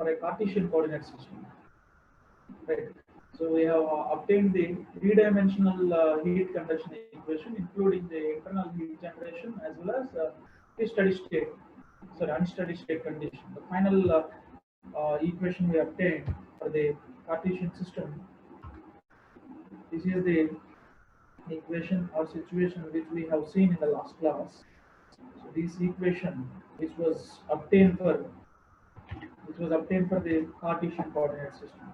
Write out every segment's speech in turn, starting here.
for a Cartesian coordinate system. Right. So we have obtained the three-dimensional heat conduction equation, including the internal heat generation as well as the steady state, sorry, unsteady state condition. The final equation we obtained for the Cartesian system. This is the equation or situation which we have seen in the last class. So this equation, which was obtained for the Cartesian coordinate system.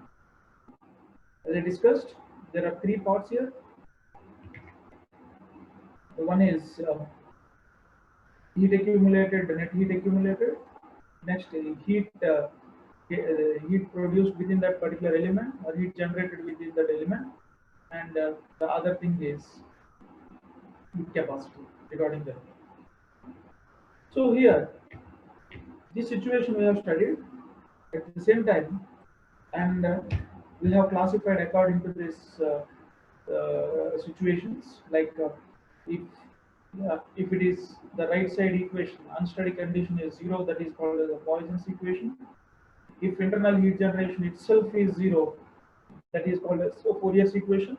As I discussed, there are three parts here. The one is heat accumulated, net heat accumulated. Next, heat produced within that particular element or heat generated within that element. And the other thing is heat capacity regarding that. So here, this situation we have studied at the same time, and we have classified according to this situations, like if it is the right side equation, unsteady condition is 0, that is called as a Poisson's equation. If internal heat generation itself is 0, that is called as a Fourier's equation.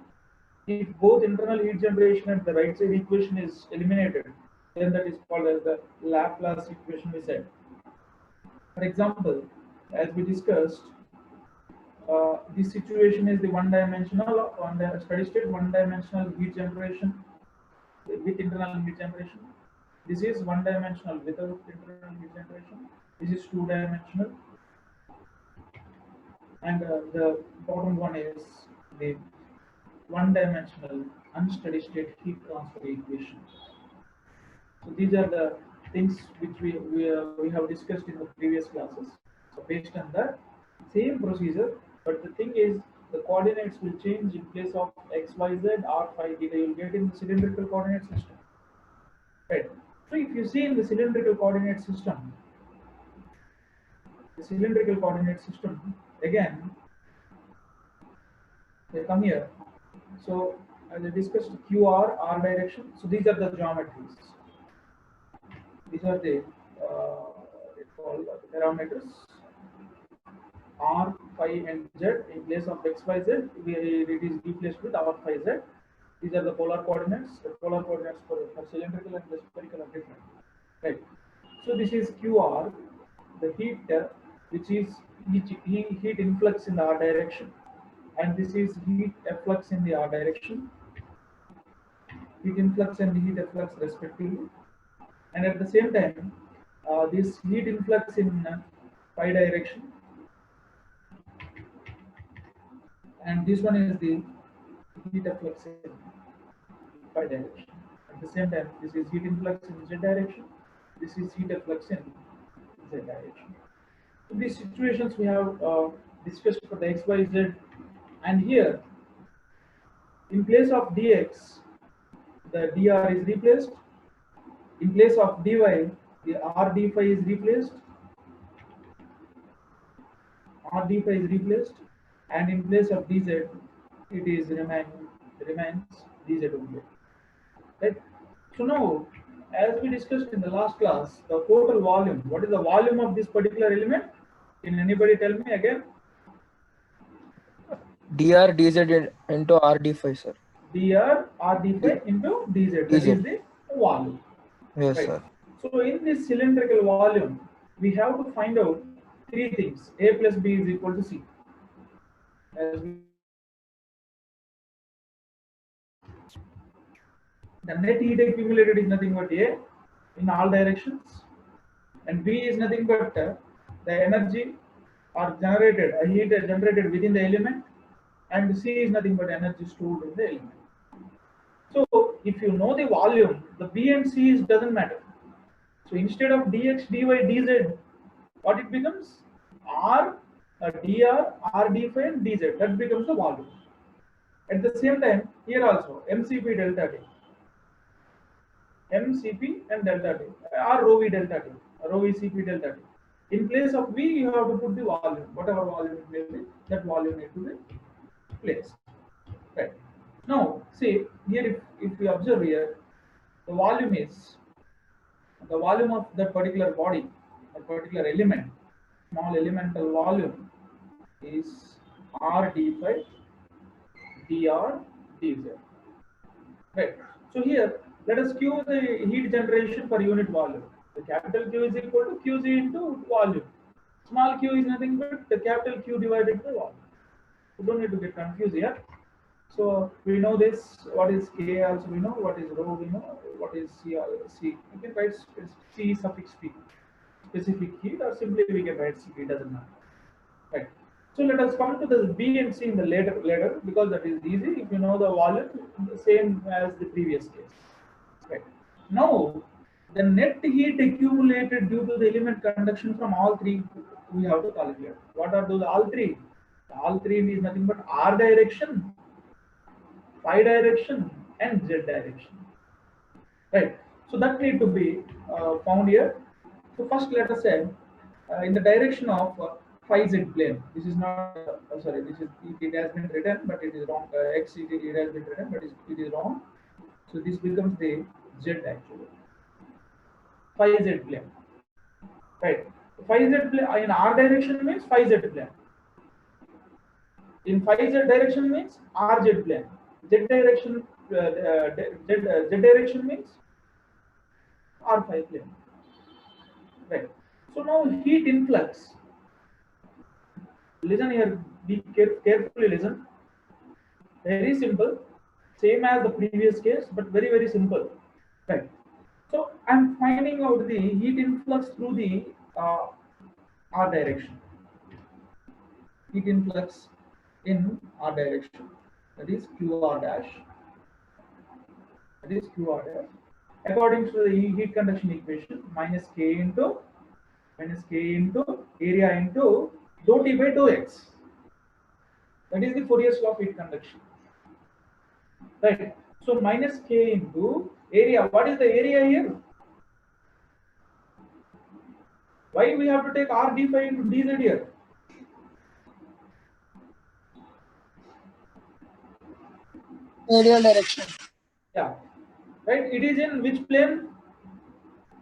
If both internal heat generation and the right side equation is eliminated, then that is called as the Laplace equation, we said. For example, as we discussed, this situation is the one-dimensional, on the steady state, one-dimensional heat generation with internal heat generation. This is one-dimensional without internal heat generation. This is two-dimensional, and the bottom one is the one-dimensional unsteady state heat transfer equation. So these are the things which we have discussed in the previous classes. So based on that, same procedure, but the thing is the coordinates will change in place of x, y, z, r, phi, theta. You will get in the cylindrical coordinate system. Right. So if you see in the cylindrical coordinate system, again, they come here. So as I discussed, QR, R direction. So these are the geometries. These are the parameters. R, phi, and z. In place of x, y, z, it is replaced with r, phi, z. These are the polar coordinates. The polar coordinates for cylindrical and the spherical are different. Right. So this is QR, the heat which is heat influx in the r direction, and this is heat efflux in the r direction. Heat influx and heat efflux respectively. And at the same time, this heat influx in phi direction, and this one is the heat efflux in phi direction. At the same time, this is heat influx in z direction. This is heat efflux in z direction. So these situations we have discussed for the x, y, z, and here, in place of dx, the dr is replaced. In place of dy, the r d phi is replaced. R d phi is replaced, and in place of dz, it is remains dz only. Right. So now, as we discussed in the last class, the total volume. What is the volume of this particular element? Can anybody tell me again? dr dz into r d phi, sir. dr r d phi into dz. That is the volume. Yes, right, sir. So in this cylindrical volume, we have to find out three things. A plus B is equal to C. As the net heat accumulated is nothing but A in all directions, and B is nothing but the energy or generated, heat generated within the element, and C is nothing but energy stored in the element. So if you know the volume, the B and C doesn't matter. So instead of dx, dy, dz, what it becomes? R, dr, r d phi, and dz. That becomes the volume. At the same time, here also mCp delta T, mCp and delta T, or rho v delta T, rho v Cp delta T. In place of V, you have to put the volume, whatever volume it may be, that volume need to be placed. Right. Now, see here, if we observe here, the volume is the volume of that particular body, that particular element, small elemental volume is R d phi dr dz. Right. So here, let us Q the heat generation per unit volume. The capital Q is equal to Qc into volume. Small q is nothing but the capital Q divided by volume. You don't need to get confused here. So we know this. What is K? Also we know what is rho. We know what is C. C. You can write C suffix P, specific heat, or simply we can write C. It doesn't matter. Right. So let us come to the B and C in the later because that is easy. If you know the volume, the same as the previous case. Right. Now, the net heat accumulated due to the element conduction from all three we have to calculate. What are those all three? All three is nothing but R direction, phi direction, and Z direction. Right. So that need to be found here. So first, let us say in the direction of phi z plane. This is not sorry. This is it has been written, but it is wrong. X it has been written, but it is wrong. So this becomes the z actually. Phi z plane. Right. Phi z plane in R direction means phi z plane. In phi z direction means RZ plane. Z direction Z direction means R phi plane. Right. So now heat influx. Listen here. Be carefully listen. Very simple. Same as the previous case, but very simple. Right. So I'm finding out the heat influx through the R direction. Heat influx in R direction. That is QR dash. That is QR dash. According to the heat conduction equation, minus K into area into dou T by dou X. That is the Fourier's law of heat conduction. Right. So minus K into area. What is the area here? Why we have to take R d phi into dz here? Radial direction. Yeah. Right. It is in which plane?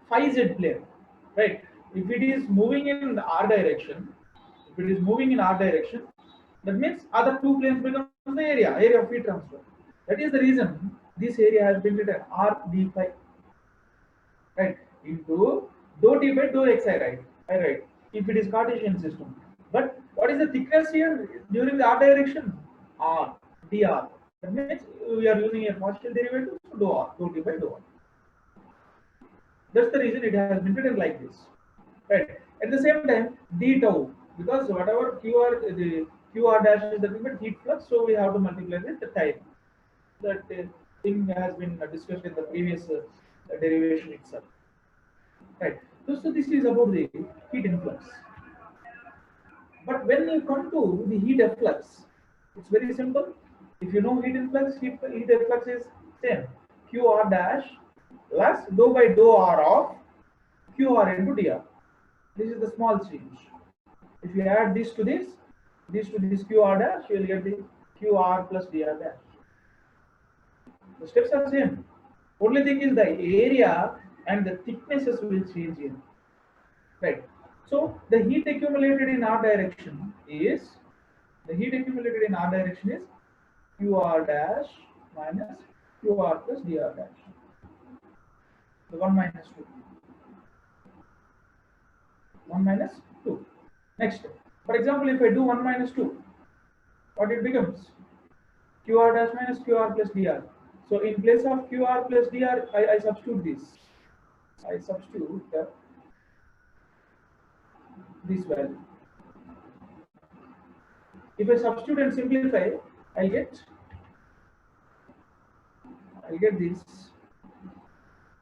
Phi z plane. Right. If it is moving in the R direction, that means other two planes become the area of heat transfer. That is the reason this area has been written R d phi. Right. Into dou T by dou X I write. If it is Cartesian system. But what is the thickness here during the R direction? R, dr. That means we are using a partial derivative, so dou T by dou R. That's the reason it has been written like this. Right. At the same time, d tau, because whatever the QR dash is the limit heat flux, so we have to multiply with the time. That thing has been discussed in the previous derivation itself. Right. So this is about the heat influx. But when you come to the heat efflux, it's very simple. If you know heat influx, heat efflux is same. QR dash plus dou by dou R of QR into dr. This is the small change. If you add this to this QR dash, you will get the QR plus dr dash. The steps are same. Only thing is the area and the thicknesses will change here. Right. So the heat accumulated in R direction is QR dash minus QR plus dr dash. So 1 minus 2. 1 minus 2. Next, for example, if I do 1 minus 2, what it becomes? QR dash minus QR plus dr. So in place of QR plus dr, I substitute this. I substitute this value. If I substitute and simplify, I'll get this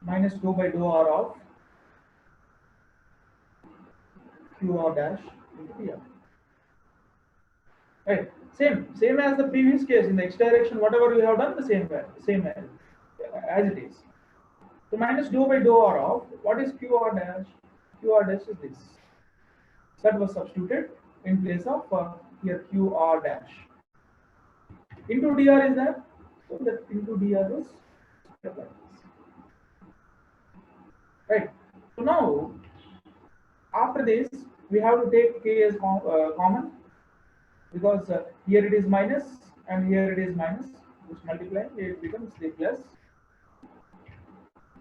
minus dou by dou R of QR dash into dr. Right. Same as the previous case. In the x direction, whatever we have done, the same value as it is. So minus dou by dou R of what is QR dash? QR dash is this. That was substituted in place of here QR dash. Into dr is that? So that into dr is like this. Right. So now after this, we have to take k as common, because here it is minus and here it is minus, which multiply it becomes the plus.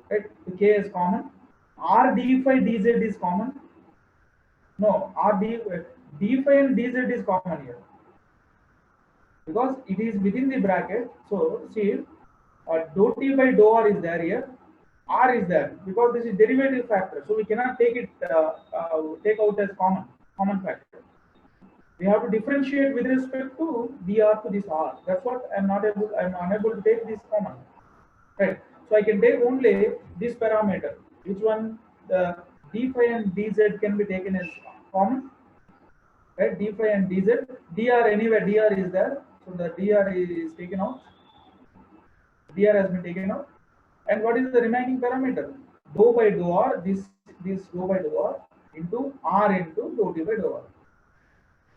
Right? The k is common. R d phi dz is common. No, R d phi and dz is common here, because it is within the bracket. So see, dou t by dou r is there here. R is there because this is derivative factor, so we cannot take it take out as common factor. We have to differentiate with respect to dr to this r. That's what I'm unable to take this common. Right. So I can take only this parameter. Which one? The d phi and dz can be taken as common. Right? D phi and dz. Dr anyway, dr is there. So the dr is taken out. Dr has been taken out. And what is the remaining parameter? Dou by dou r. This dou by dou r into r into dou t by dou r.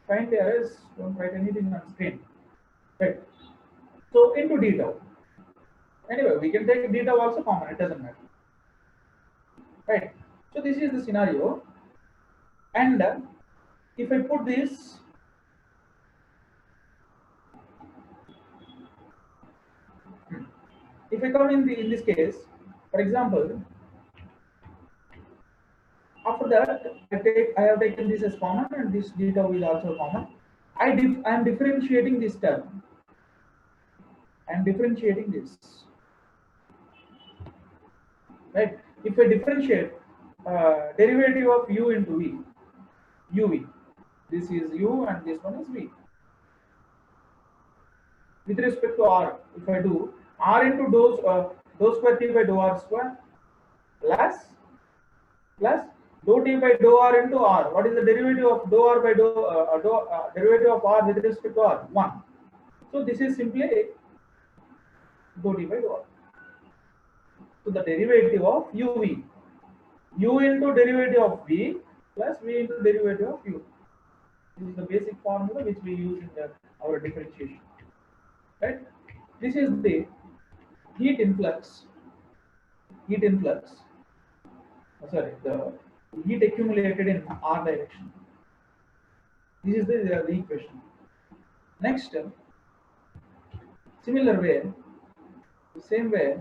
Find the errors. Don't write anything on screen. Right. So into d tau. Anyway, we can take d tau also common. It doesn't matter. Right. So this is the scenario. And if I put this, if I come in this case, for example, after that I have taken this as common and this d tau is also common. I am differentiating this term. I am differentiating this. Right? If I differentiate derivative of u into v, uv, this is u and this one is v. With respect to r, if I do r into dou square t by dou r square plus dou t by dou r into r. What is the derivative of dou r by derivative of r with respect to r? 1. So this is simply dou t by dou r. So the derivative of uv, u into derivative of v plus v into derivative of u. This is the basic formula which we use in our differentiation. Right? This is the heat influx. The heat accumulated in r direction. This is the equation. Next, similar way, the same way,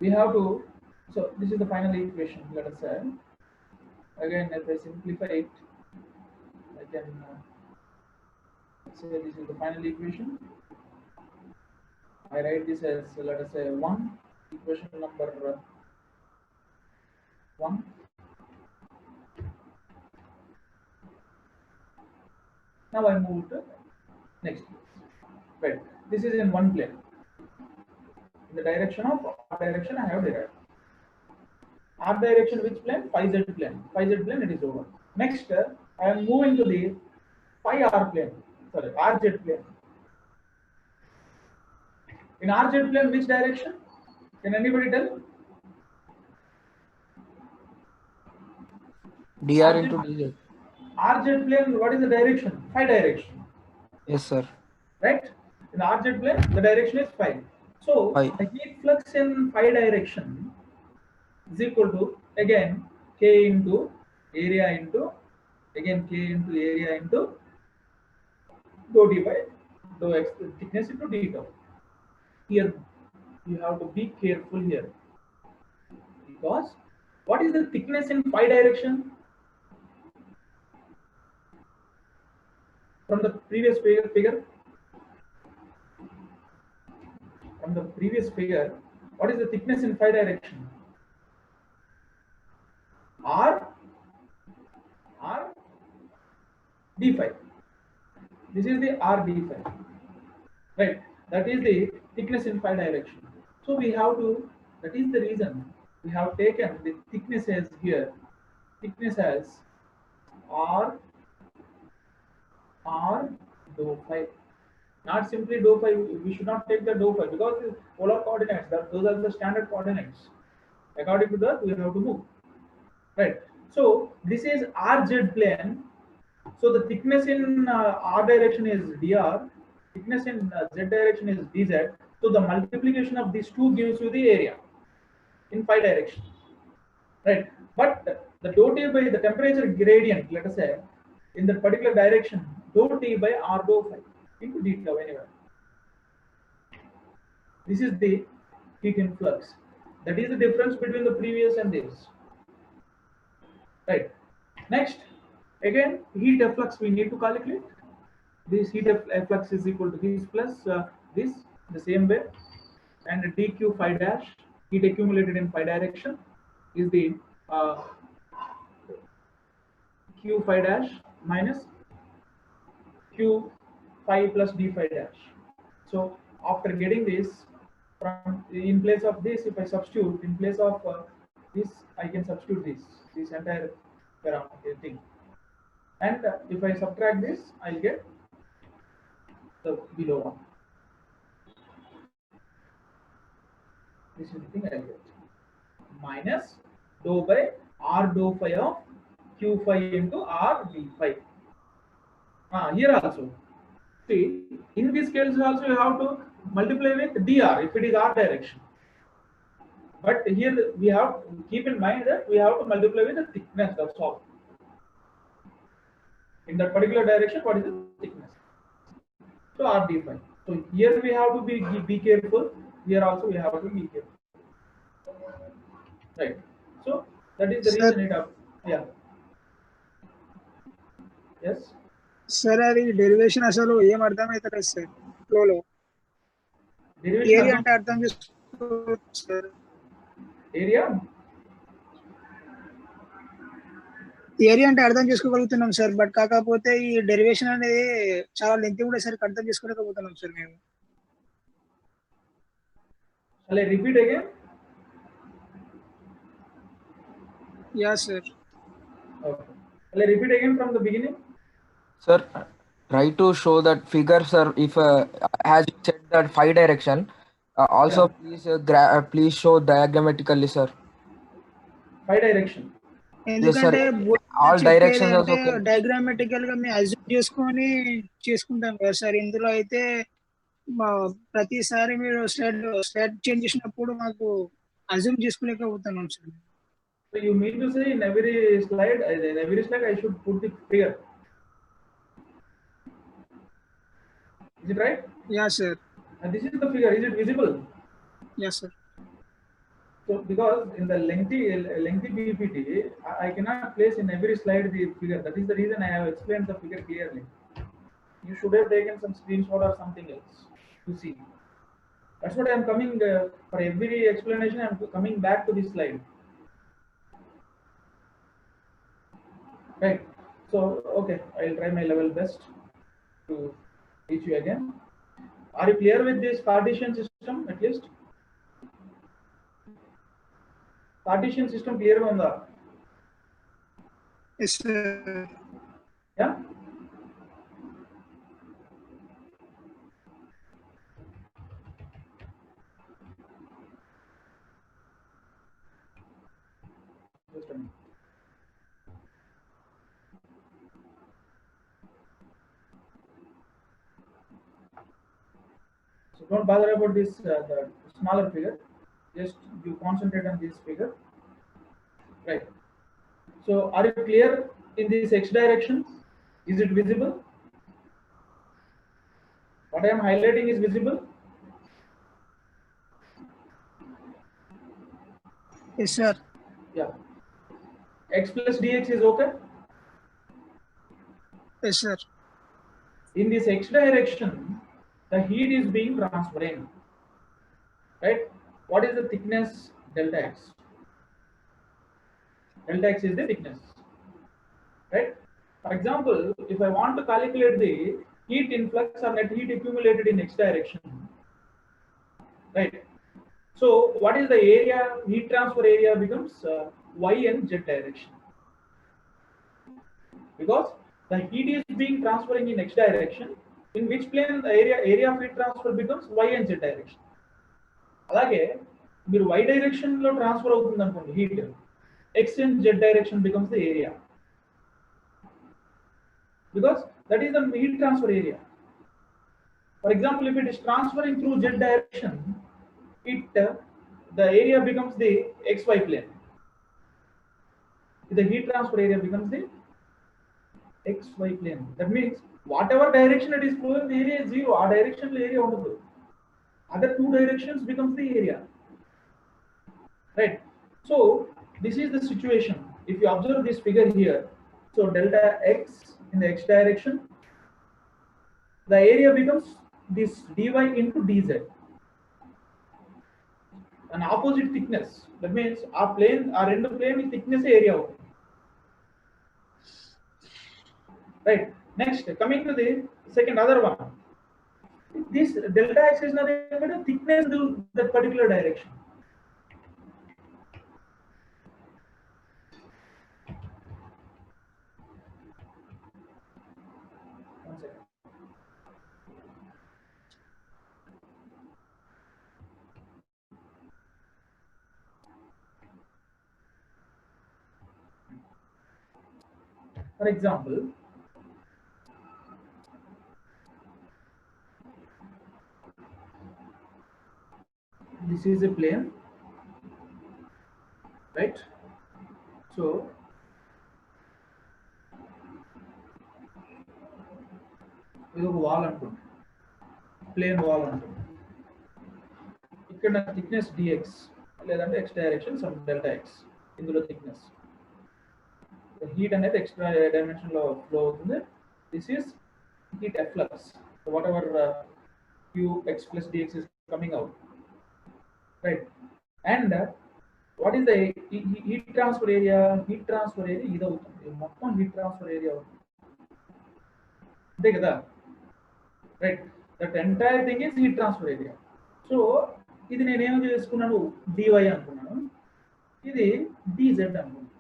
we have to. So this is the final equation. Let us say. Again, if I simplify it, I can say this is the final equation. I write this as, let us say, 1, equation number 1. Now I move to next. Right. This is in one plane. In the direction of r direction, I have derived. R direction which plane? Phi z plane. Phi z plane, it is over. Next, I am moving to the phi r plane. Sorry, rz plane. In rz plane, which direction? Can anybody tell? dr into dz. rz plane, what is the direction? Phi direction. Yes, sir. Right? In the rz plane, the direction is phi. So Phi. the heat flux in phi direction is equal to, again, k into area into, again, k into area into dou d by dou x, thickness into d tau. Here you have to be careful here, because what is the thickness in phi direction? From the previous figure, what is the thickness in phi direction? R d phi. This is the r d phi. Right? That is the thickness in phi direction. So we have to, that is the reason we have taken the thickness as here, thickness as r dou phi. Not simply dou phi, we should not take the dou phi, because the polar coordinates, those are the standard coordinates. According to that, we have to move. Right. So this is rz plane. So the thickness in r direction is dr, thickness in z direction is dz. So the multiplication of these two gives you the area in phi direction. Right. But the dou T by the temperature gradient, let us say, in that particular direction, dou T by R dou phi into d tau anywhere. This is the heat influx. That is the difference between the previous and this. Right. Next, again, heat efflux we need to calculate. This heat efflux is equal to this plus this, the same way, and dq phi dash, heat accumulated in phi direction, is the q phi dash minus q phi plus d phi dash. So after getting this, from in place of this, if I substitute in place of this, I can substitute this entire parameter thing, and if I subtract this, I'll get the below one. This is the thing I'll get, minus dou by R dou phi of q phi into R d phi. Here also, see, in this case also you have to multiply with dr if it is R direction. But here we have to keep in mind that we have to multiply with the thickness, that's all. In that particular direction, what is the thickness? So R d phi. So here we have to be careful. Here also we have to be careful. Right. So that is the reason it up. Yeah. Yes. Sir అది derivation అసలు ఏం అర్థమవుతుంది sir ఫ్లోలో Derivation area అంటే అర్థం చేసుకోవచ్చు sir area. Area అంటే అర్థం చేసుకోగలుగుతున్నాం సార్ బట్ కాకపోతే ఈ డెరివేషన్ అనేది చాలా లెంతీ కూడా సరికి అర్థం చేసుకోలేకపోతున్నాం సార్ మేము Shall I repeat again? Yeah sir Okay. Shall I repeat again from the beginning? Sir, try to show that figure, sir. If as you said that phi direction, also Yeah. please show diagrammatically, sir. Phi direction. ఎందుకంటే All directions also అంటే డయాగ్రామాటికల్ గా మేము assume చేసుకొని చేసుకుంటాం కదా sir ఇందులో అయితే ప్రతిసారి మీరు స్లైడ్ చేంజ్ చేసినప్పుడు మాకు అజ్యూమ్ చేసుకోలేకపోతున్నాం sir. So you mean to say in every slide I should put the figure. Is it right? Yeah, sir. And this is the figure. Is it visible? Yes, sir. So because in the lengthy PPT, I cannot place in every slide the figure. That is the reason I have explained the figure clearly. You should have taken some screenshot or something else to see. That's what I am coming for every explanation. I am coming back to this slide. Right. So okay, I'll try my level best to teach you again. Are you clear with this partition system at least? Partition system clear on the? Yes, sir. Yeah. Just a minute. So don't bother about this the smaller figure. Just you concentrate on this figure. Right. So are you clear in this x direction? Is it visible? What I am highlighting is visible. Yes, sir. Yeah. X plus dx is okay. Yes, sir. In this x direction, the heat is being transferred. Right? What is the thickness? Delta x. Delta x is the thickness. Right? For example, if I want to calculate the heat influx or net heat accumulated in x direction, right? So what is the area? Heat transfer area becomes y and z direction, because the heat is being transferring in x direction. In which plane the area of heat transfer becomes y and z direction. అలాగే మీరు y direction లో transfer అవుతుంది అనుకోండి heat, x and z direction becomes the area, because that is the heat transfer area. For example, if it is transferring through z direction, the area becomes the xy plane. the heat transfer area becomes the xy plane. That means whatever direction it is flowing, the area is 0. Our direction area ఉండదు. Other two directions becomes the area, right? So this is the situation. If you observe this figure here, so delta x in the x direction, the area becomes this dy into dz, an opposite thickness. That means our plane, our end plane is thickness area, right? Next, coming to the second other one, this delta x is nothing but a thickness to that particular direction. One second. For example, this is a plane, right? So ఇది ఒక wall అనుకోండి, plane wall అనుకోండి. ఇక్కడ thickness dx లేదంటే x direction some delta x, ఇందులో thickness, heat అనేది x dimension లో flow అవుతుంది. This is heat efflux, so whatever qx plus dx is coming out, right? And what is the heat transfer area? Heat transfer area ఇది అవుతుంది, మొత్తం heat transfer area అవుతుంది, అంతే కదా, right? That entire thing is heat transfer area. So ఇది నేను ఏం చేసుకున్నాను, dy అనుకున్నాను, ఇది dz అనుకున్నాను.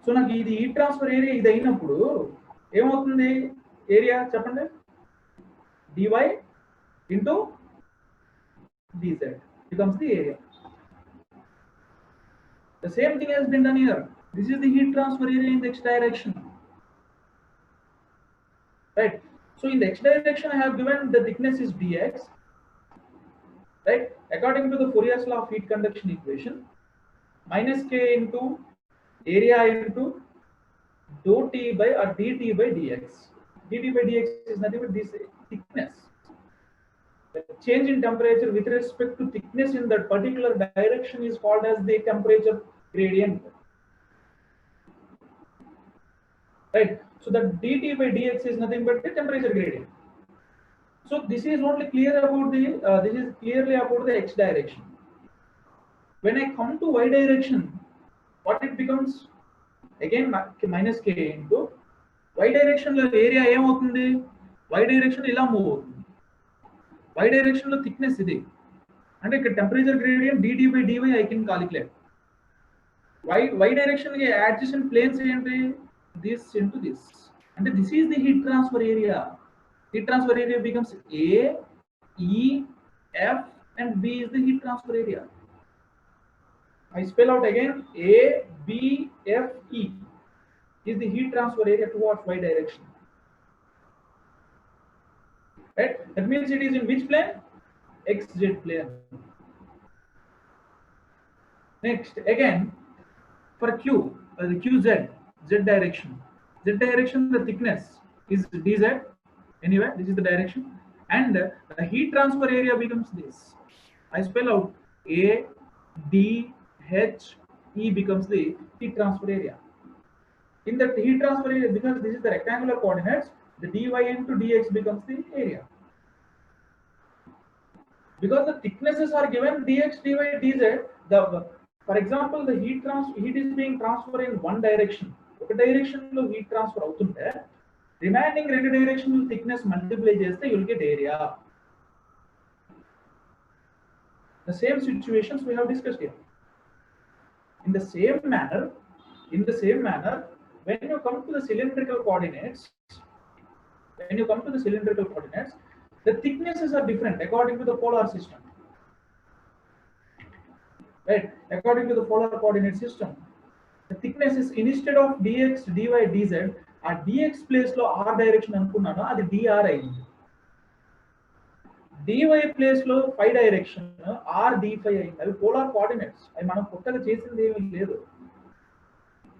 సో నాకు ఇది హీట్ ట్రాన్స్ఫర్ ఏరియా ఇది అయినప్పుడు ఏమవుతుంది, ఏరియా చెప్పండి, dy into dz becomes the area. The same thing has been done here. This is the heat transfer area in the x direction, right? So in the x direction I have given the thickness is dx, right? According to the Fourier's law of heat conduction equation, minus k into area into dou t by or dt by dx. dt by dx is nothing but this thickness. The change in temperature with respect to thickness in that particular direction is called as the temperature gradient, right? So that dt by dx is nothing but the temperature gradient. So this is only clear about the this is clearly about the x direction. When I come to y direction, what it becomes, again minus k into y direction లో area ఏమవుతుంది, y direction ఇలా move అవుతుంది, y direction లో thickness ఇది, అంటే ఇక్కడ temperature gradient dt by dy I can calculate. y direction కి adjacent planes ఏంటి, this into this, అంటే this is the heat transfer area. Heat transfer area becomes A, E, F and B is the heat transfer area. I spell out again, A, B, F, E is the heat transfer area towards y direction, right? That means it is in which plane, xz plane. Next, again for Q, the QZ, z direction, the thickness is dz. Anyway, this is the direction, and the heat transfer area becomes this. I spell out A, D, H, E becomes the heat transfer area. In that heat transfer area, because this is the rectangular coordinates, the dy into dx becomes the area. Because the thicknesses are given dx, dy, dz, for example, the heat is being transferred in one direction. ఒక direction లో heat transfer అవుతుంటే remaining రెండు direction thickness multiply చేస్తే you will get area. The same situations we have discussed here. In the same manner, when you come to the cylindrical coordinates, the thicknesses are different according to the polar system, right? According to the polar coordinate system, the thickness is, instead of dx, dy, dz, ఆ dx place లో r direction అనుకున్నాను, అది dr అయింది. dy place లో phi direction r d phi అయింది. అవి polar coordinates, అవి మనం కొత్తగా చేసింది ఏమీ లేదు.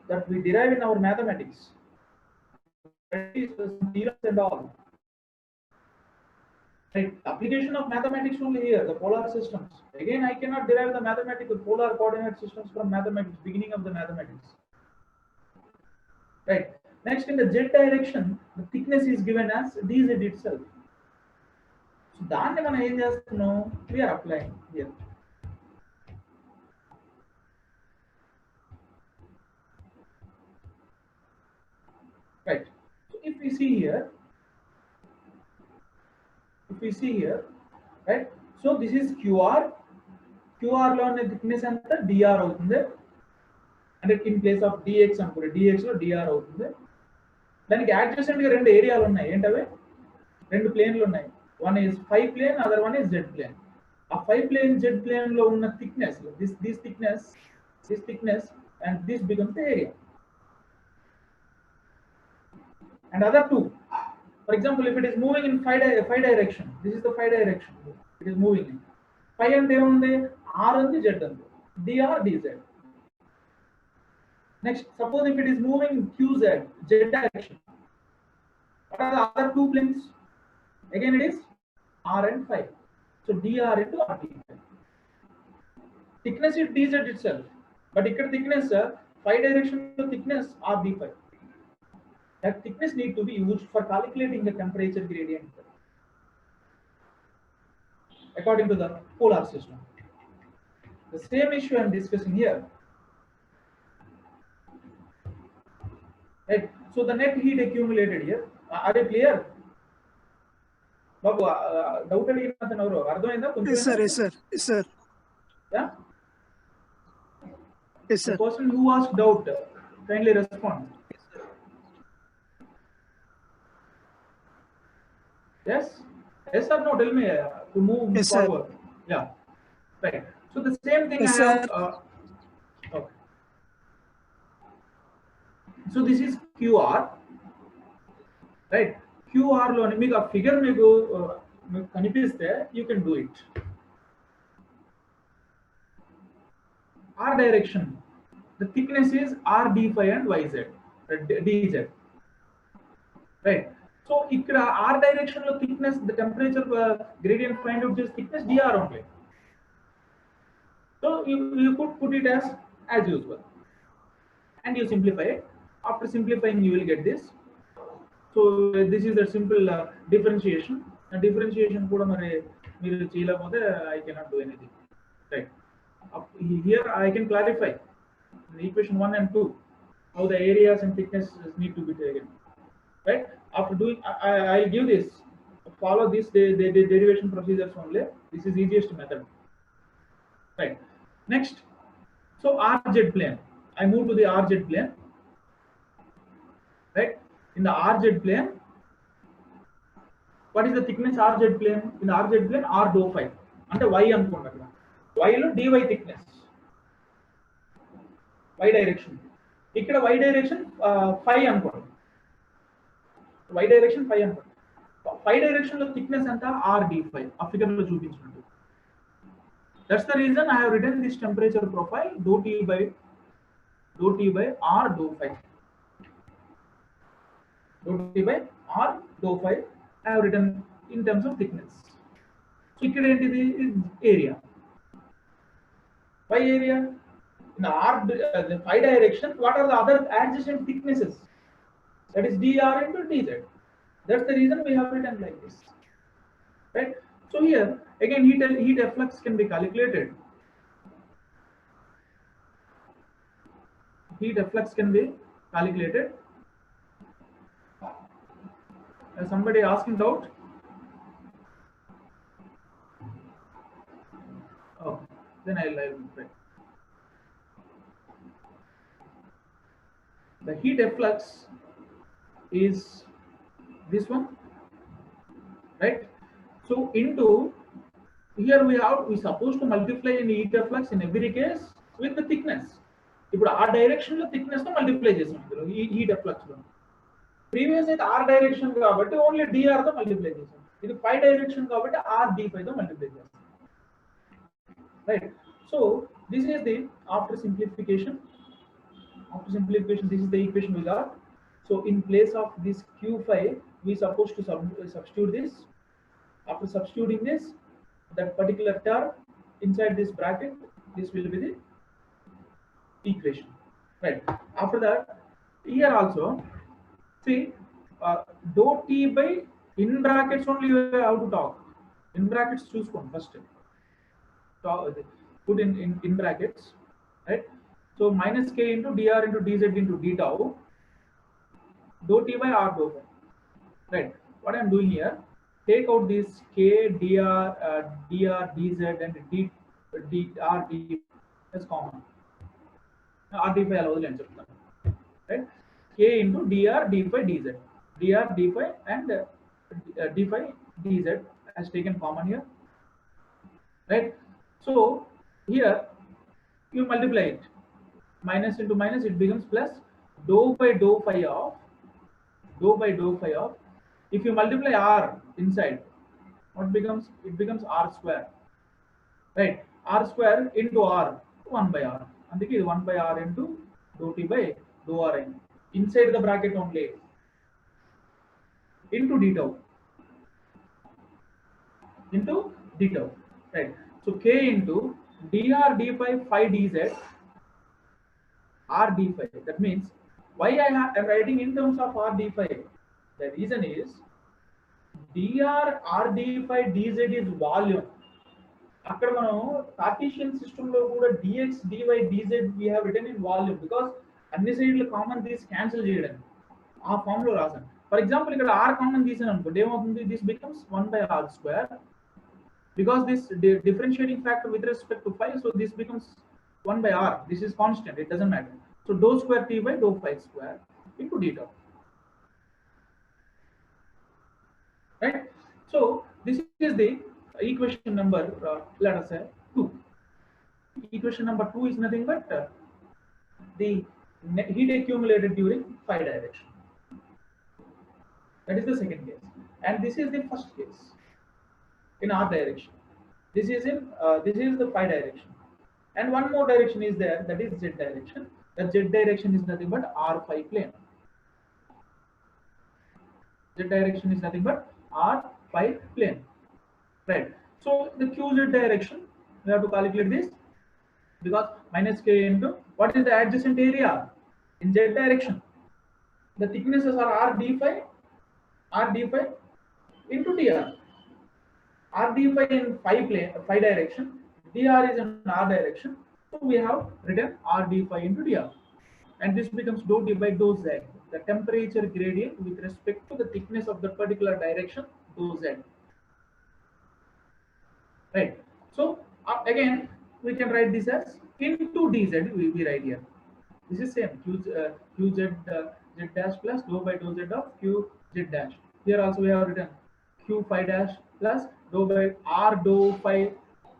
that we derive in our mathematics. That is theorems and all. Right? Application of mathematics only here, the polar systems. Again, I cannot derive the mathematical polar coordinate systems from mathematics, beginning of the mathematics. Right. Next, in the z direction, the thickness is given as dz itself. So దాన్ని మనం ఏం చేస్తున్నాం? We are applying here. Right. So if we see here, right? So this is QR. QR లో ఉన్న thickness అంతా dr అవుతుంది. అంటే in place of dx అనుకోండి, dx లో dr అవుతుంది. దానికి adjacent గా రెండు ఏరియాలు ఉన్నాయి. ఏంటవి? రెండు ప్లేన్లు ఉన్నాయి. One is phi plane, other one is z plane. A phi plane z plane లో ఉన్న thickness, this thickness and this becomes the area. And other two, for example, if it is moving in phi direction, this is the phi direction, it is moving in phi and r and z and dr dz. Next, suppose if it is moving in qz, z direction, what are the other two planes? Again it is r and phi, so dr into r d phi. Thickness is dz itself, but ikkada thickness phi direction thickness r d phi. That thickness need to be used for calculating the temperature gradient according to the polar system. The same issue I am discussing here. Right. So the net heat accumulated here. Are you clear? Babu, doubt అడిగినంత ఎవరు అర్థమైందా కొంచెం? Yes sir, yes sir, yes sir. Yeah. Yes sir. The person who asked doubt, kindly respond. Yes? Yes or no? Tell me to move Yes, forward. sir. Yeah. Right. So the same thing Yes, I have. sir. Okay. So this is QR. Right? QR lo meeku a figure meeku kanipiste, you can do it. R direction. The thickness is R d phi and yz, dz. Right. So ikkada r direction lo thickness, the temperature gradient find out this thickness dr only. So you could put it as usual, and you simplify it. After simplifying, you will get this. So this is the simple differentiation. And differentiation kuda mari meeru cheyalapothe I cannot do anything. Right. Here I can clarify in equation 1 and 2 how the areas and thicknesses need to be taken. Right. After doing, I'll give this. Follow this the derivation procedures only. This is easiest method. Right. Next, so RZ plane. I move to the RZ plane. Right. In the RZ plane, what is the thickness RZ plane? In the RZ plane, R dou phi. Ante y anukonda akkada. Y lo dy thickness. Y direction. Ikkada y direction phi anukonda. Y direction phi anukonda. Phi direction lo thickness anta R d phi. A figure lo చూపించినట్టు. That's the reason I have written this temperature profile dou T by R dou phi. Dou T by R dou phi I have written in terms of thickness. So ikkada enti is area. Why area? In the the phi direction, what are the other adjacent thicknesses? That is dr into dz. That's the reason we have written like this. Right. So here again heat efflux can be calculated. Heat efflux can be calculated. Somebody asking doubt? Oh, then I'll try. The heat efflux is this one, right? So into here we supposed to multiply in heat efflux in every case with the thickness. ఇప్పుడు ఆ direction లో thickness తో multiply చేసాం ఇందులో heat efflux లో. Previous అయితే are direction కాబట్టి only DR తో మల్టిప్లై చేసాం. ఇది పై డైరెక్షన్ కాబట్టి ఆర్ డి పై తో మల్టిప్లై చేస్తాం. Right. So this is the after simplification After simplification, this is the equation we got. So in place of this Q5, we supposed to substitute this. After substituting this, that particular term inside this bracket, this will be the equation, right? After that, here also, see, dou t by, in brackets only you have to talk. In brackets choose one first. Put in brackets, right? So minus k into dr into dz into d tau, dou t by r dou phi, right? What I am doing here, take out this k, dr, dz and r d as common. R d phi allows lens, right? K into dr d phi dz, dr d phi and d phi dz has taken common here, right? So here you multiply it, minus into minus, it becomes plus dou by dou phi of, if you multiply r inside, what becomes, it becomes r square, right? R square into r, 1 by r, and this is 1 by r into dou t by dou r n, inside the bracket only, into d tau, right? So k into dr d phi dz r d phi. That means why I am writing in terms of r d phi. The reason is dr r d phi dz is volume. అక్కడ మనం Cartesian system లో కూడా dx dy dz we have written in volume because అన్ని సైడ్లు common తీసి cancel చేయడానికి ఆ form లో రాసాను. ఫర్ ఎగ్జాంపుల్ ఇక్కడ r కామన్ తీసాను అనుకోండి, ఏమవుతుంది, this becomes 1 by r square because this differentiating factor with respect to phi, so this becomes 1 by r. This is constant, it doesn't matter. So dou square t by dou phi square into d tau, right? So this is the equation number, let us say 2. Equation number 2 is nothing but the heat accumulated during phi direction. That is the second case, and this is the first case in r direction. This is the phi direction, and one more direction is there, that is z direction. The z direction is nothing but r phi plane. Z direction is nothing but r phi plane, right? So the qz direction, we have to calculate this because minus k into what is the adjacent area in z direction. The thicknesses are r d phi into dr. R d phi in phi direction, dr is in r direction, so we have written r d phi into dr, and this becomes dou d by dou z, the temperature gradient with respect to the thickness of the particular direction, dou z, right? So again we can write this as into dz, we write here. This is same qz z dash plus dou by dou z of q z dash. Here also we have written q phi dash plus dou by r dou phi.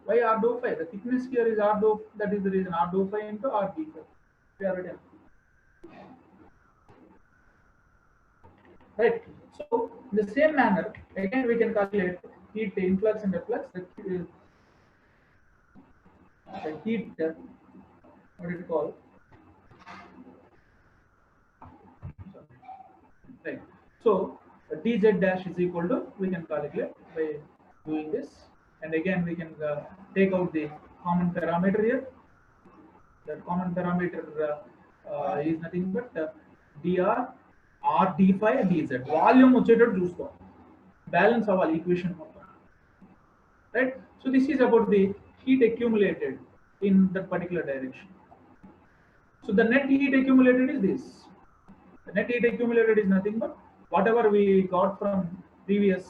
Why r dou phi? The thickness here is r dou, that is the reason, r dou phi into r d phi. We have written, right? So in the same manner, again we can calculate heat influx and efflux. The heat, what is it called? Right. So dz dash is equal to, we can calculate by doing this, and again we can take out the common parameter here. That common parameter is nothing but dr r d phi dz. Volume వచ్చేటట్టు చూసుకోవాలి, balance అవ్వాలి equation మొత్తం, right? So this is about the heat accumulated in that particular direction. So the net heat accumulated is this. The net heat accumulated is nothing but whatever we got from previous,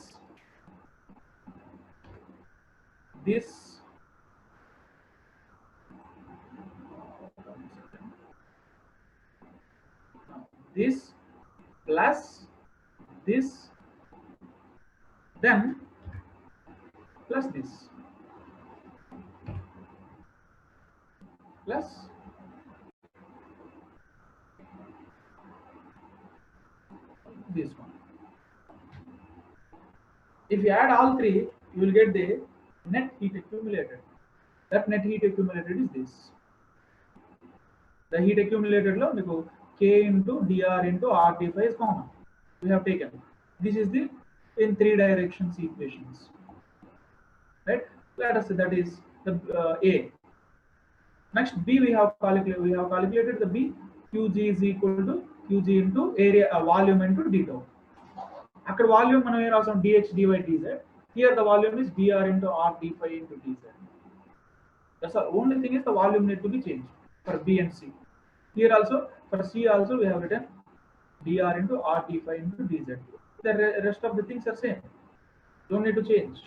this plus this, then plus this, plus this one. If you add all three, you will get the net heat accumulated. That net heat accumulated is this. The heat accumulated lo meeku K into dr into RT5 is common. We have taken. This is the in 3 directions equations. Right? Let us say that is the A. Next B we have calculated the B. Qg is equal to Qg into area volume into d tau. Akkada volume మనం ఏ రాసాం dH dy dz. Here the volume is dr into r d5 into dz. That's the only thing is the volume need to be changed for B and C. Here also for C also we have written dr into r d5 into dz. The rest of the things are same. Don't need to change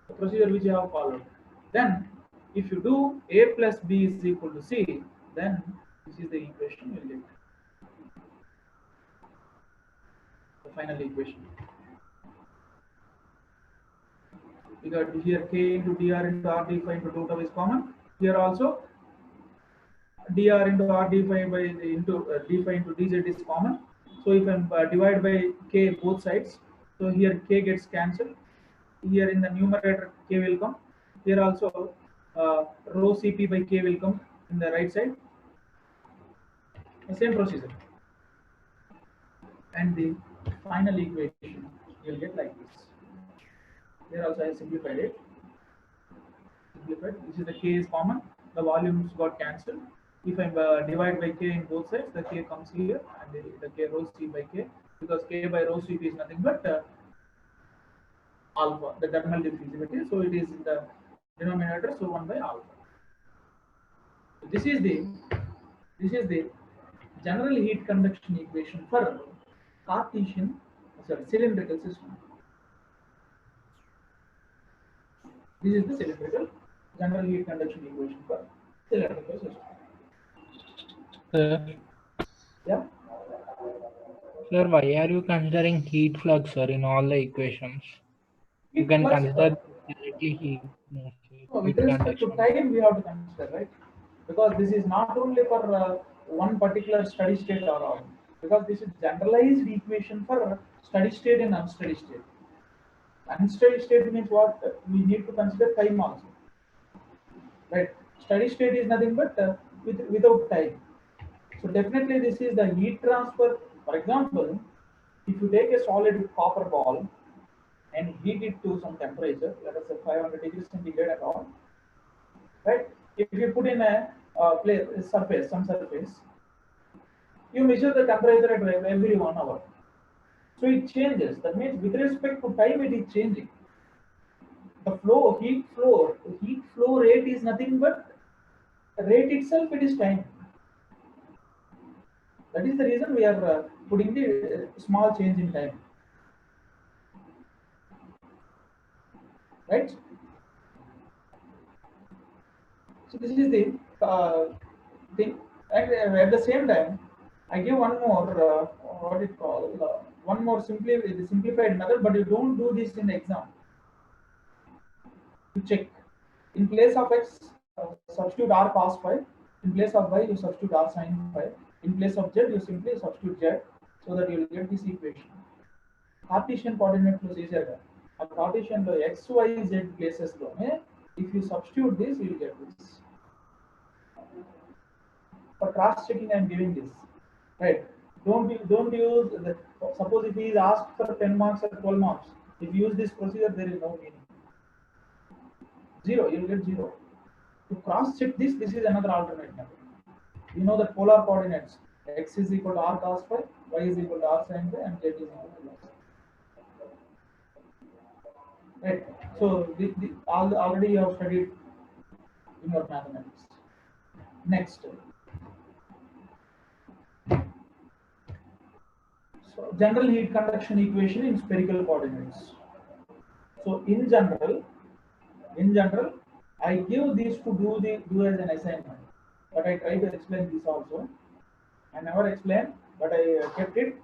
the procedure which you have followed. Then if you do A plus B is equal to C, then this is the equation you will get. The final equation. We got here K into dr into r d5 into 2 tau is common. Here also dr into r d5 by into d5 into dz is common. So if I divide by K both sides, so here K gets cancelled. Here in the numerator K will come. Here also rho Cp by K will come in the right side. The same procedure. And the final equation you will get like this. Here also I simplified it. This is the K is common. The volumes got cancelled. If I divide by K in both sides, the K comes here and the K rho C by K, because K by rho Cp is nothing but alpha, the thermal diffusivity. So it is in the denominator, so 1 by alpha. So this is the general heat conduction equation for cylindrical system. This is the cylindrical general heat conduction equation for cylindrical system. Yeah. Sir, why are you considering heat flux, sir, in all the equations? You can consider directly heat. With respect to time, we have to consider, right? Because this is not only for one particular steady state or all. Because this is generalized equation for steady state and unsteady state. Unsteady state means what? We need to consider time also, right? Steady state is nothing but without time. So definitely this is the heat transfer. For example, if you take a solid copper ball and heat it to some temperature, let us say 500 degrees centigrade and all, right? If you put in a some surface, you measure the temperature at every 1 hour. So it changes. That means with respect to time, it is changing. The heat flow rate is nothing but rate itself. It is time. That is the reason we are putting the small change in time. Right? So this is the thing. And at the same time, I give one more, what it called, one more simplified method, but you don't do this in the exam. You check. In place of x, substitute r cos phi. In place of y, you substitute r sin phi. In place of z, you simply substitute z, so that you will get this equation. Cartesian coordinate flows easier. A Cartesian lo x, y, z places lo, if you substitute this, you will get this. For cross checking, I am giving this. Right? Don't use the, suppose if he is asked for 10 marks or 12 marks, if you use this procedure, there is no meaning. 0, you will get 0. To cross check this is another alternate method. You know that polar coordinates, x is equal to r cos phi, y is equal to r sin phi, and z is equal to r. Right? So already you have studied in your mathematics. Next. So general heat conduction equation in spherical coordinates. So in general, I give these to do as an assignment, but I try to explain this also. I never explained, but I kept it.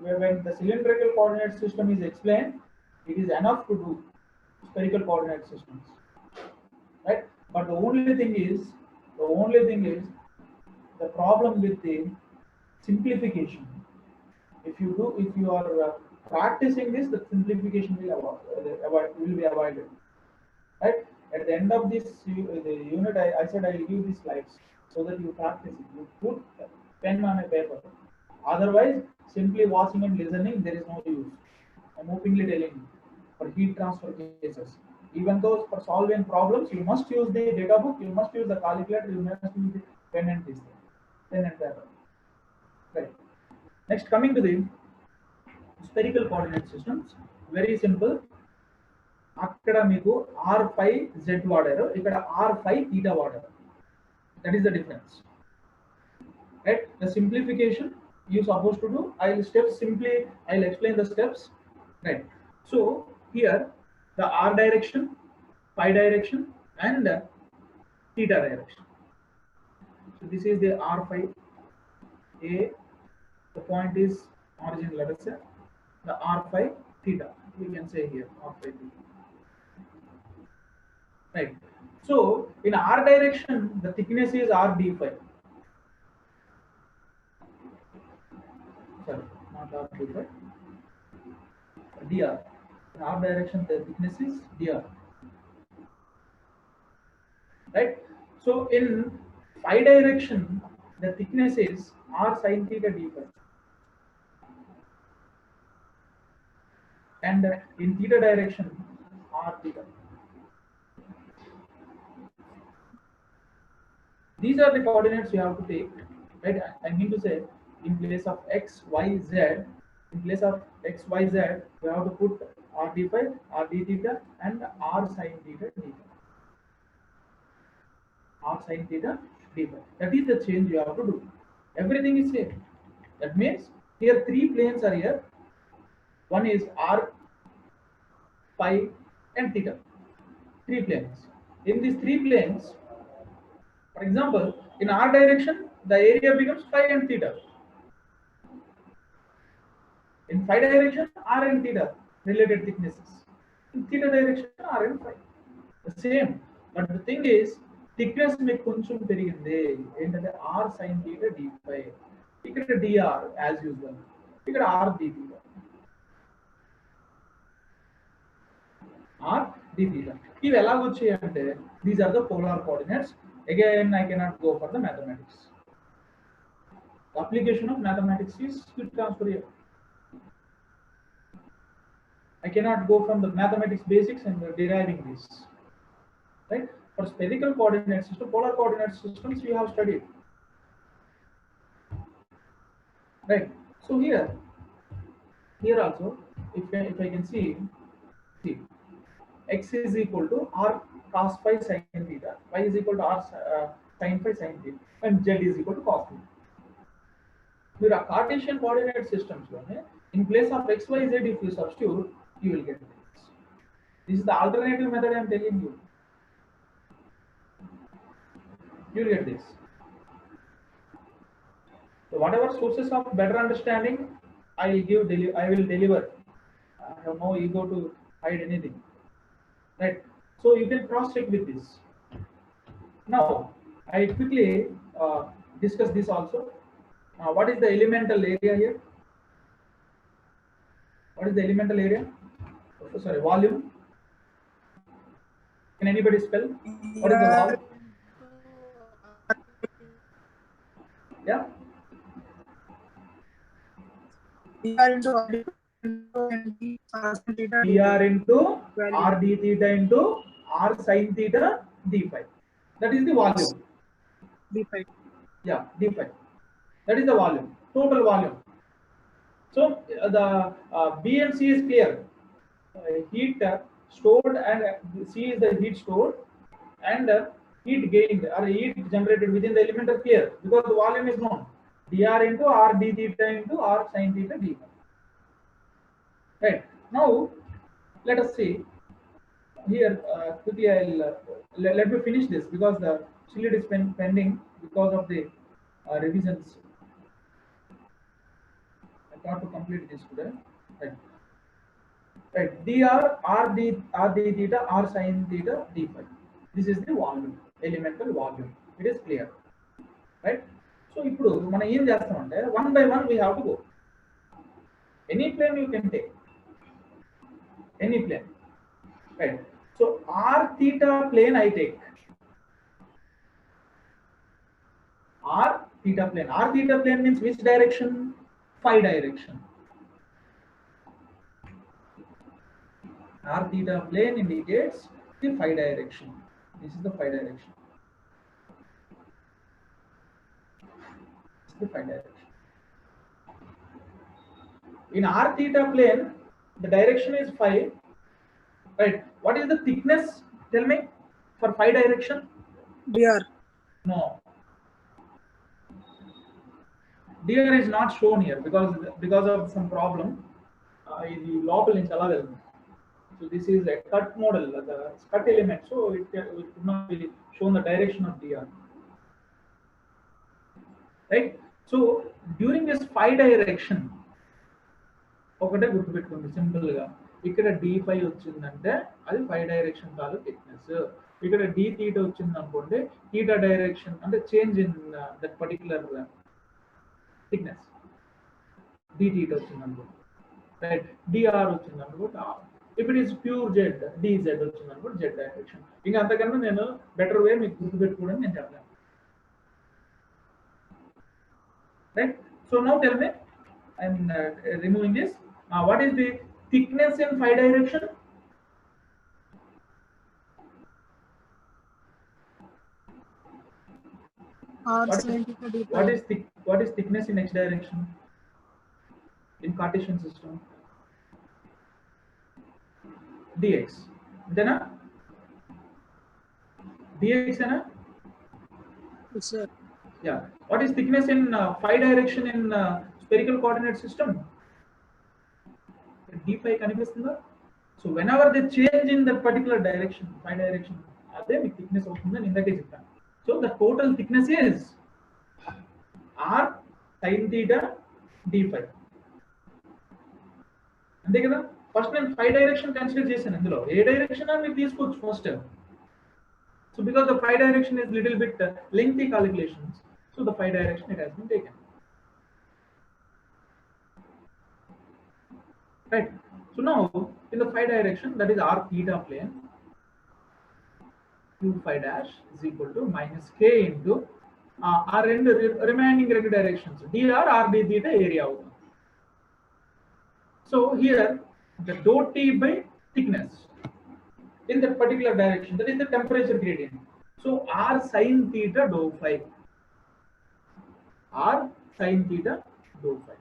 When the cylindrical coordinate system is explained, it is enough to do spherical coordinate systems, right? But the only thing is the problem with the simplification. If you are practicing this, the simplification will be avoided, right? At the end of this the unit, I said I will give these slides. so that you practice it. You put pen on a paper. Otherwise, simply watching and listening, there is no use. I'm openly telling you. For heat transfer cases, even though for solving problems, you must use the data book, you must use the calculator, you must use the pen and this thing, pen and paper. Right. Next, coming to the spherical coordinate systems, very simple. అక్కడ మీకు r5z వాడారు, ఇక్కడ r5 θ వాడారు. That is the difference. Right? The simplification you supposed to do. I'll explain the steps. Right. So here the r direction, phi direction, and theta direction. So this is the r5 a. The point is origin. Let us say the r5 theta. We can say here r5 theta. Right. So in r direction, the thickness is r d5. Sorry, not r d5. dr. In r direction, the thickness is dr. Right. So in phi direction, the thickness is r sin theta d5. And in theta direction, r theta. These are the coordinates you have to take, right? I mean to say, in place of x, y, z, in place of x, y, z, you have to put r d phi, r d theta, and r sin theta d phi. R sin theta d phi. That is the change you have to do. Everything is same. That means here three planes are here. One is r, phi, and theta. Three planes. In these three planes, for example, in r direction, the area becomes phi and theta. In phi direction, r and theta related thicknesses. In theta direction, r and phi. The same. But the thing is, thickness make koncham perigindi. Entante r sin theta d phi. Ikkada dr as usual. Ikkada r d theta. R d theta. Ivi elaga vachayante, these are the polar coordinates. Again, I cannot go for the mathematics. The application of mathematics is heat transfer here. I cannot go from the mathematics basics and deriving this. Right? For spherical coordinate system, polar coordinate systems, we have studied. Right? So here also, if I can see, x is equal to r cos phi sin theta, y is equal to r sin phi sin theta, and z is equal to cos theta. Here, Cartesian coordinate systems, in place of x, y, z, if you substitute, you will get this. This is the alternative method I am telling you. You will get this. So whatever sources of better understanding, I will deliver. I have no ego to hide anything. Right. So you can cross check with this. Now I quickly discuss this also. What is the elemental area here? What is the elemental area? Oh, sorry, volume. Can anybody spell? What is the volume? Yeah. dr into r d theta into r sin theta d phi. That is the volume. d phi. Yeah, d phi. That is the volume, total volume. So the B and C is clear. Heat stored, and C is the heat stored, and heat gained or heat generated within the element are clear because the volume is known. dr into r d theta into r sin theta d phi. Right. Now let us see here quickly. Let me finish this because the slide is pending because of the revisions. I got to complete this today. Right. Right. dr r d theta r sin theta d phi. This is the volume, elemental volume. It is clear. Right. So ఇప్పుడు మనం ఏం చేస్తామంటే one by one we have to go. Any plane you can take. Any plane. Right. So r theta plane I take. R theta plane. R theta plane means which direction? Phi direction. R theta plane indicates the phi direction. This is the phi direction. This is the phi direction. In R theta plane, the direction is phi. Right. What is the thickness? Tell me for phi direction. dr. No. Dr is not shown here because of some problem. The local in Chalagel. So this is a cut model, the cut element. So it could not be shown the direction of dr. Right. So during this phi direction, ఒకటే గుర్తుపెట్టుకోండి simple గా ఇక్కడ d5 వచ్చిందంటే అది phi direction కాదు thickness. ఇక్కడ d theta వచ్చింది అనుకోండి theta డైరెక్షన్ అంటే change in that particular thickness. d theta వచ్చింది అనుకోండి రైట్, dr వచ్చింది అనుకోండి r. If it is pure z dz వచ్చింది అనుకోండి z డైరెక్షన్. ఇంకా అంతకన్నా నేను బెటర్ వే మీకు గుర్తుపెట్టుకోవడం నేను చెప్పలేను. Right. So now tell me, I'm removing this. What is the thickness in phi direction? R sin theta d What phi. what is thickness in x direction in Cartesian system? Dx. Then dx na? Yes, sir. Yeah. What is thickness in phi direction in spherical coordinate system? D phi కనిపిస్తుందా? So whenever they change in that particular direction, phi direction, అదే మీకు thickness అవుతుందని ఇందాకే చెప్పాను. So the total thickness is r sin theta d phi. అంతే కదా? First నేను phi direction consider చేశాను. ఇందులో ఏ డైరెక్షన్ అని మీరు తీసుకోవచ్చు first. So because the phi direction is little bit lengthy calculations, so the phi direction it has been taken. Right. So now in the phi direction, that is r theta plane, q phi dash is equal to minus k into r and remaining directions dr r d theta area out. So here the dou t by thickness in that particular direction, that is the temperature gradient. So r sin theta dou phi, r sin theta dou phi.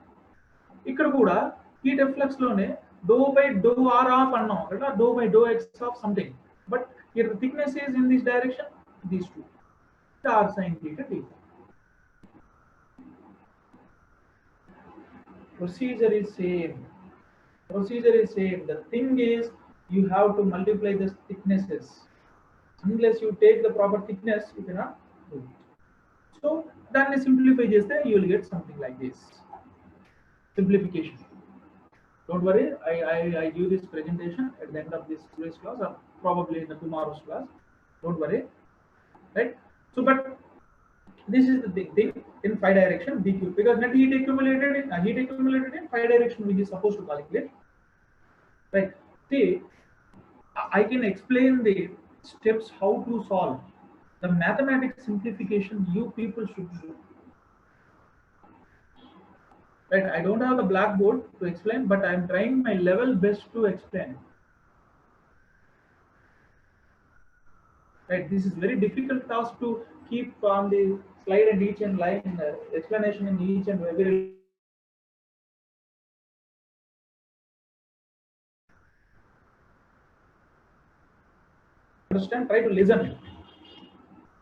ఇక్కడ కూడా heat efflux లోనే dou by dou r of అన్నాం కదా, dou by dou x of something, but here the thickness is in this direction, these two, the r sin theta d phi. Procedure is same. The thing is you have to multiply the thicknesses. Unless you take the proper thickness, you cannot do it. So then simplify cheste you will get something like this. Simplification. Don't worry, I give this presentation at the end of this today's class or probably in the tomorrow's class. Don't worry. Right? So but this is the thing in phi direction dq, because net heat accumulated in phi direction which is supposed to calculate. Right. See, I can explain the steps how to solve. The mathematics simplification you people should do. Right. I don't have the blackboard to explain, but I am trying my level best to explain. Right. This is very difficult task to keep on the slide and each and line explanation in each and every. Understand? Try to listen.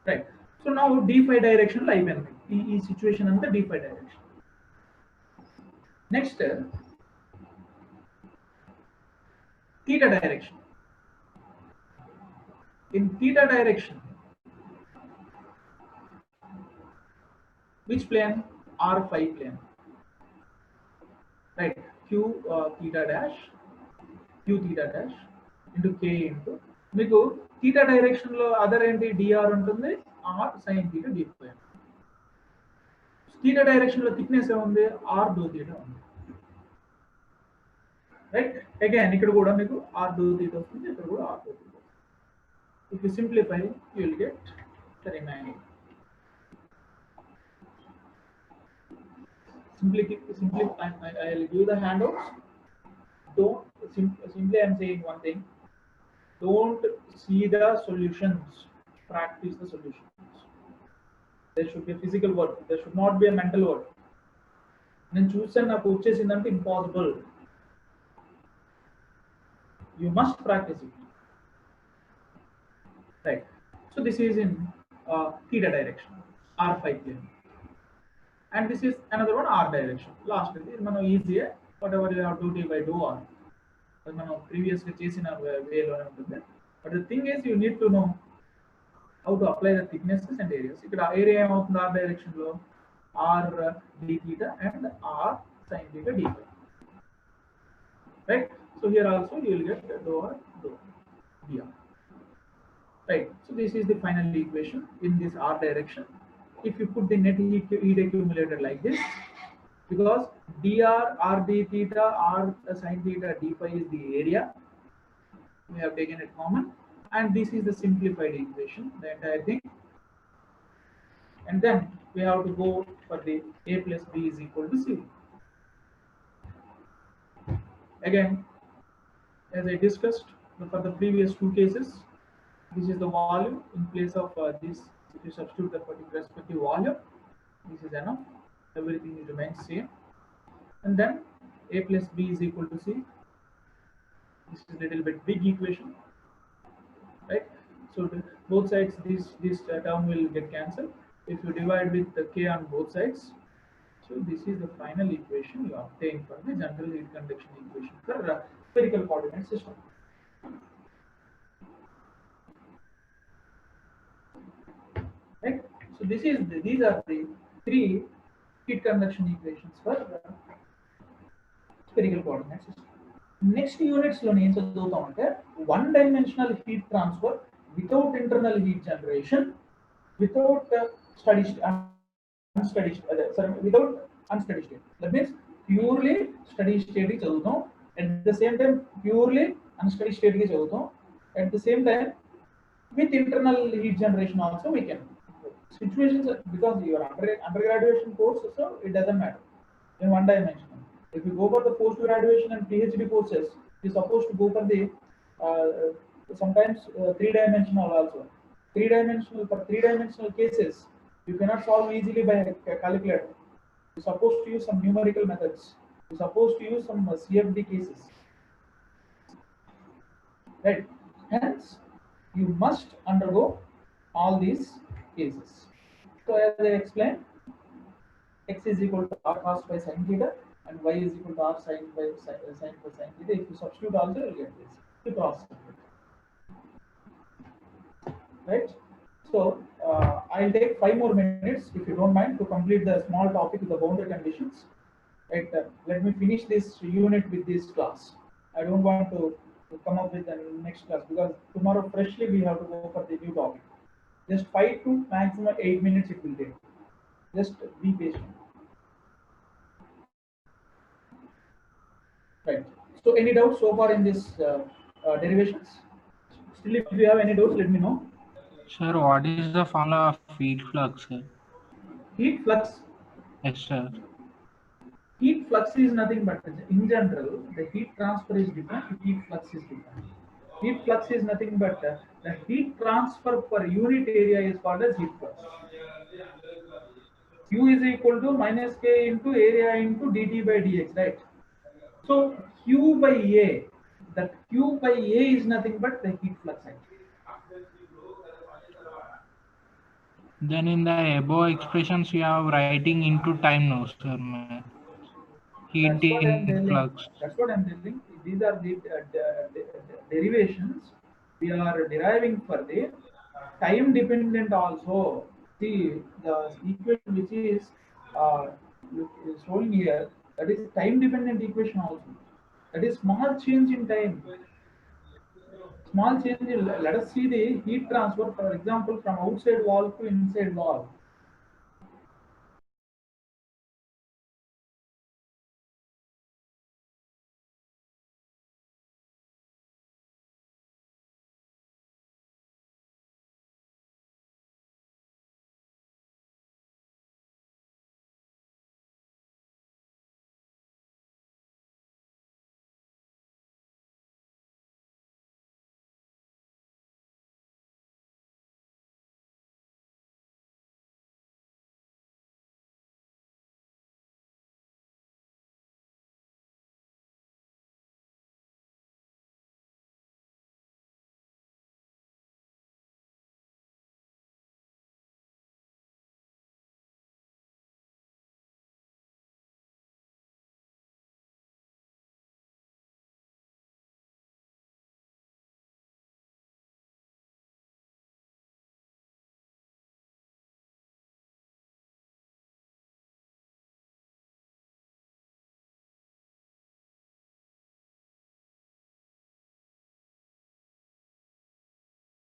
Right. So now d phi direction live and e situation and the d phi direction. Next, theta direction. In theta direction, which plane? R phi plane. Right. Q theta dash into k into మీకు theta direction లో other ఏంటి dr ఉంటుంది, r sin theta d phi. theta direction లో thickness ఏముంది, r dou theta ఉంది. Right. Again ఇక్కడ కూడా మీకు r dou theta వస్తుంది, ఇక్కడ కూడా r dou theta. If you simplify, you will get the remaining. simply, I'll give the handouts. Don't simply I'm saying one thing. Don't see the solutions. Practice the solutions. There should be a physical work. There should not be a mental work. నేను చూసాను నాకు వచ్చేసిందంటే impossible. You must practice it. Right. So this is in theta direction, R5 plane. And this is another one R direction. Last is మనం easier. Whatever you have to do by do or మనం previously చేసిన way లోనే ఉంటుంది. But the thing is you need to know how to apply the thicknesses and areas. ఇక్కడ area ఏమవుతుంది R direction లో R d theta and R sin theta d phi. Right. So here also you will get dou R dou dr. Right. So this is the final equation in this R direction. If you put the net heat accumulated like this, because dr R d theta R sin theta d phi is the area, we have taken it common, and this is the simplified equation, the entire thing. And then we have to go for the a plus b is equal to c. Again, as I discussed for the previous two cases, this is the volume. In place of this, if you substitute the respective volume, this is enough. Everything remains same. And then a plus b is equal to c. This is a little bit big equation, right? So both sides, this term will get cancelled. If you divide with the k on both sides, so this is the final equation you obtain for the general heat conduction equation for spherical coordinate system. Right? So these are the three heat conduction equations for spherical coordinate system. Next units lo em chaduvutam ante one dimensional heat transfer without internal heat generation, without without unsteady state. That means purely steady state ki chaduvutam, at the same time purely unsteady state ki chaduvutam, at the same time with internal heat generation also we can. Situations, because your undergraduation course, so it doesn't matter in one dimension. If you go for the post graduation and PhD courses, you're supposed to go for the sometimes three-dimensional also. For three-dimensional cases, you cannot solve easily by calculator. You're supposed to use some numerical methods. You're supposed to use some CFD cases. Right? Hence, you must undergo all these cases. So as I explained, x is equal to r cos by sin theta and y is equal to r sin by sin theta. If you substitute also, you will get this. The process. Right? So I'll take 5 more minutes, if you don't mind, to complete the small topic with the boundary conditions. Right? Let me finish this unit with this class. I don't want to come up with the next class, because tomorrow freshly we have to go for the new topic. Just 5 to maximum 8 minutes it will take. Just be patient. Right. So any doubts so far in this derivations? Still, if you have any doubts, let me know. Sir, what is the formula of heat flux, sir? Heat flux. Yes, sir. Heat flux is nothing but, in general, the heat transfer is different, heat flux is different. Heat flux is nothing but the heat transfer per unit area is called as heat flux. Q is equal to minus K into area into dt by dx, right? So Q by A, that Q by A is nothing but the heat flux actually. Then in the above expressions you are writing into time now, sir. Heat in flux. That's what I'm telling. These are the derivations we are deriving for the time dependent also. See the equation which is showing here, that is time dependent equation also. That is small change in time. Small change in, let us see the heat transfer, for example, from outside wall to inside wall.